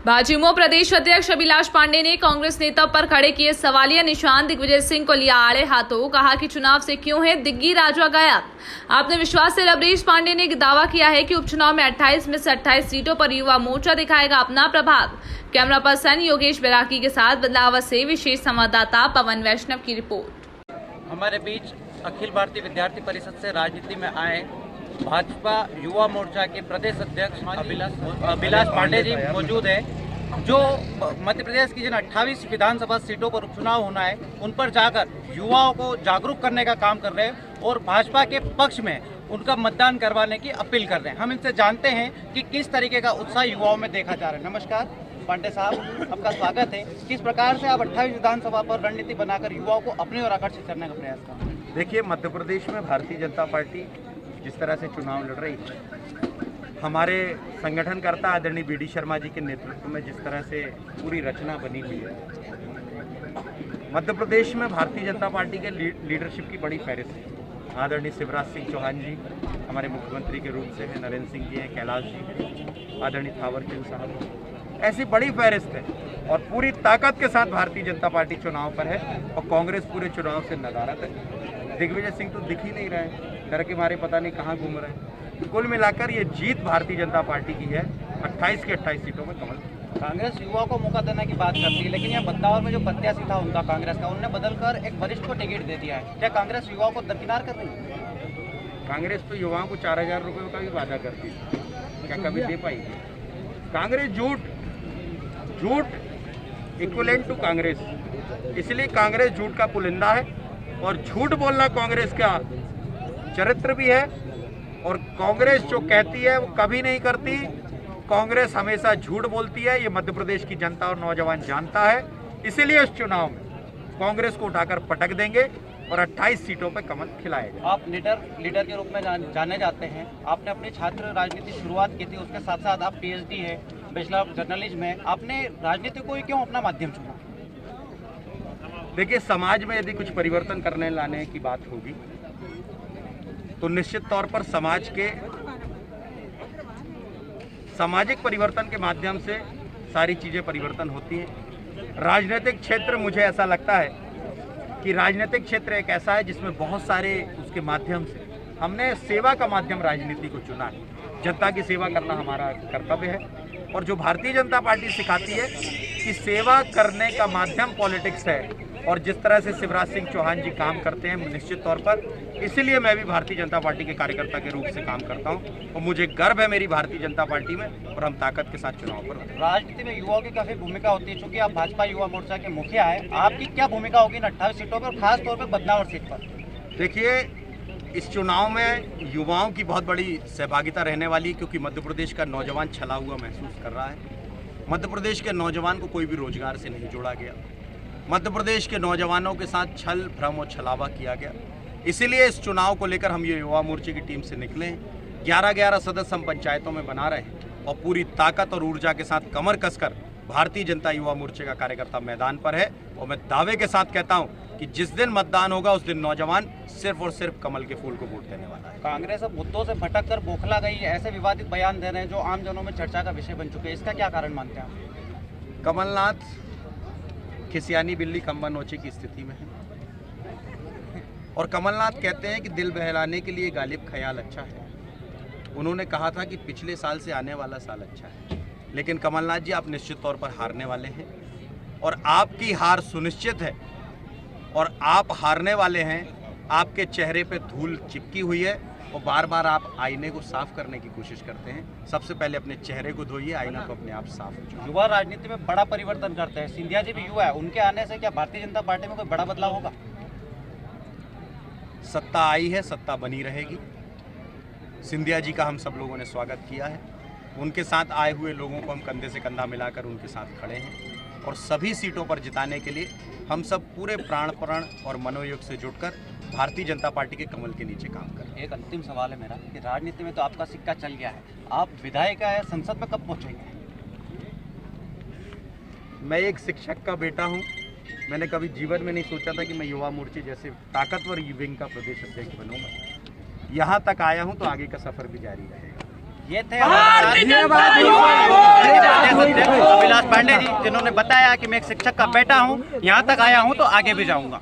भाजपा प्रदेश अध्यक्ष अभिलाष पांडे ने कांग्रेस नेता पर खड़े किए सवालिया निशान। दिग्विजय सिंह को लिया आड़े हाथों, कहा कि चुनाव से क्यों है दिग्गी राजवा गायब। आपने विश्वास से रबरीश पांडे ने दावा किया है कि उपचुनाव में 28 में से 28 सीटों पर युवा मोर्चा दिखाएगा अपना प्रभाव। कैमरा पर्सन योगेश बैरागी के साथ बदलावा से विशेष संवाददाता पवन वैष्णव की रिपोर्ट। हमारे बीच अखिल भारतीय विद्यार्थी परिषद से राजनीति में आए भाजपा युवा मोर्चा के प्रदेश अध्यक्ष अभिलाष पांडे जी मौजूद है, जो मध्य प्रदेश की जिन 28 विधानसभा सीटों पर उपचुनाव होना है उन पर जाकर युवाओं को जागरूक करने का काम कर रहे हैं और भाजपा के पक्ष में उनका मतदान करवाने की अपील कर रहे हैं। हम इनसे जानते हैं कि किस तरीके का उत्साह युवाओं में देखा जा रहा है। नमस्कार पांडे साहब, आपका स्वागत है। किस प्रकार से आप 28 विधानसभा पर रणनीति बनाकर युवाओं को अपनी ओर आकर्षित करने का प्रयास कर रहे हैं? देखिए, मध्य प्रदेश में भारतीय जनता पार्टी जिस तरह से चुनाव लड़ रही है, हमारे संगठनकर्ता आदरणीय बीडी शर्मा जी के नेतृत्व में जिस तरह से पूरी रचना बनी हुई है, मध्य प्रदेश में भारतीय जनता पार्टी के लीडरशिप की बड़ी फहरिस्त है। आदरणीय शिवराज सिंह चौहान जी हमारे मुख्यमंत्री के रूप से हैं, नरेंद्र सिंह जी हैं, कैलाश जी हैं, आदरणीय थावरचंद साहब, ऐसी बड़ी फहरिस्त है और पूरी ताकत के साथ भारतीय जनता पार्टी चुनाव पर है और कांग्रेस पूरे चुनाव से नदारद है। दिग्विजय सिंह तो दिख ही नहीं रहे हैं, डर के मारे पता नहीं कहाँ घूम रहे हैं। कुल मिलाकर ये जीत भारतीय जनता पार्टी की है। 28 के 28 सीटों में कमल। कांग्रेस युवाओं को मौका देने की बात करती है, लेकिन यह बदलाव में जो प्रत्याशी था उनका कांग्रेस का, उन्होंने बदलकर एक वरिष्ठ को टिकट दे दिया है। क्या कांग्रेस युवाओं को दरकिनार कर रही है? कांग्रेस तो युवाओं को 4000 रुपये का भी वादा करती है, क्या कभी दे पाएगी? कांग्रेस झूठ इक्विवेलेंट टू कांग्रेस, इसलिए कांग्रेस झूठ का पुलिंदा है और झूठ बोलना कांग्रेस का चरित्र भी है। और कांग्रेस जो कहती है वो कभी नहीं करती, कांग्रेस हमेशा झूठ बोलती है। ये मध्य प्रदेश की जनता और नौजवान जानता है, इसीलिए इस चुनाव में कांग्रेस को उठाकर पटक देंगे और 28 सीटों पर कमल खिलाएगा। आप लीडर के रूप में जाने जाते हैं। आपने अपनी छात्र राजनीति शुरुआत की थी, उसके साथ साथ आप PhD है, बैचलर ऑफ जर्नलिज्म है। आपने राजनीति को ही क्यों अपना माध्यम चुना? देखिए, समाज में यदि कुछ परिवर्तन करने लाने की बात होगी तो निश्चित तौर पर समाज के सामाजिक परिवर्तन के माध्यम से सारी चीज़ें परिवर्तन होती हैं। राजनीतिक क्षेत्र, मुझे ऐसा लगता है कि राजनीतिक क्षेत्र एक ऐसा है जिसमें बहुत सारे उसके माध्यम से हमने सेवा का माध्यम राजनीति को चुना है। जनता की सेवा करना हमारा कर्तव्य है और जो भारतीय जनता पार्टी सिखाती है कि सेवा करने का माध्यम पॉलिटिक्स है और जिस तरह से शिवराज सिंह चौहान जी काम करते हैं, निश्चित तौर पर इसीलिए मैं भी भारतीय जनता पार्टी के कार्यकर्ता के रूप से काम करता हूं और मुझे गर्व है मेरी भारतीय जनता पार्टी में और हम ताकत के साथ चुनाव पर। राजनीति में युवाओं की काफी भूमिका होती है, चूंकि आप भाजपा युवा मोर्चा के मुखिया है, आपकी क्या भूमिका होगी इन 28 सीटों पर, खास तौर पर बदनावर सीट पर? देखिए, इस चुनाव में युवाओं की बहुत बड़ी सहभागिता रहने वाली है, क्योंकि मध्य प्रदेश का नौजवान छला हुआ महसूस कर रहा है। मध्य प्रदेश के नौजवान को कोई भी रोजगार से नहीं जोड़ा गया। मध्य प्रदेश के नौजवानों के साथ छल, भ्रम और छलावा किया गया। इसीलिए इस चुनाव को लेकर हम ये युवा मोर्चे की टीम से निकले हैं। 11 सदस्य हम पंचायतों में बना रहे हैं और पूरी ताकत और ऊर्जा के साथ कमर कसकर भारतीय जनता युवा मोर्चे का कार्यकर्ता मैदान पर है और मैं दावे के साथ कहता हूं कि जिस दिन मतदान होगा उस दिन नौजवान सिर्फ और सिर्फ कमल के फूल को वोट देने वाला है। कांग्रेस अब मुद्दों से भटक कर बौखला गई है, ऐसे विवादित बयान दे रहे हैं जो आम जनों में चर्चा का विषय बन चुके हैं। इसका क्या कारण मानते हैं आप? कमलनाथ खिसियानी बिल्ली खंबा नोचे की स्थिति में है और कमलनाथ कहते हैं कि दिल बहलाने के लिए गालिब ख्याल अच्छा है। उन्होंने कहा था कि पिछले साल से आने वाला साल अच्छा है, लेकिन कमलनाथ जी, आप निश्चित तौर पर हारने वाले हैं और आपकी हार सुनिश्चित है और आप हारने वाले हैं। आपके चेहरे पे धूल चिपकी हुई है और बार बार आप आईने को साफ करने की कोशिश करते हैं। सबसे पहले अपने चेहरे को धोइए, आईना को अपने आप साफ हो। युवा राजनीति में बड़ा परिवर्तन करते हैं, सिंधिया जी भी युवा है, उनके आने से क्या भारतीय जनता पार्टी में कोई बड़ा बदलाव होगा? सत्ता आई है, सत्ता बनी रहेगी। सिंधिया जी का हम सब लोगों ने स्वागत किया है। उनके साथ आए हुए लोगों को हम कंधे से कंधा मिलाकर उनके साथ खड़े हैं और सभी सीटों पर जिताने के लिए हम सब पूरे प्राण और मनोयोग से जुटकर भारतीय जनता पार्टी के कमल के नीचे काम कर रहे हैं। एक अंतिम सवाल है मेरा कि राजनीति में तो आपका सिक्का चल गया है, आप विधायक है, संसद में कब पहुंचेंगे? मैं एक शिक्षक का बेटा हूं। मैंने कभी जीवन में नहीं सोचा था कि मैं युवा मोर्चे जैसे ताकतवर विंग का प्रदेश अध्यक्ष बनूंगा। यहाँ तक आया हूं तो आगे का सफर भी जारी रहेगा। ये थे अध्यक्ष अभिलाष पांडे जी, जिन्होंने बताया कि मैं एक शिक्षक का बेटा हूं, यहां तक आया हूं तो आगे भी जाऊंगा।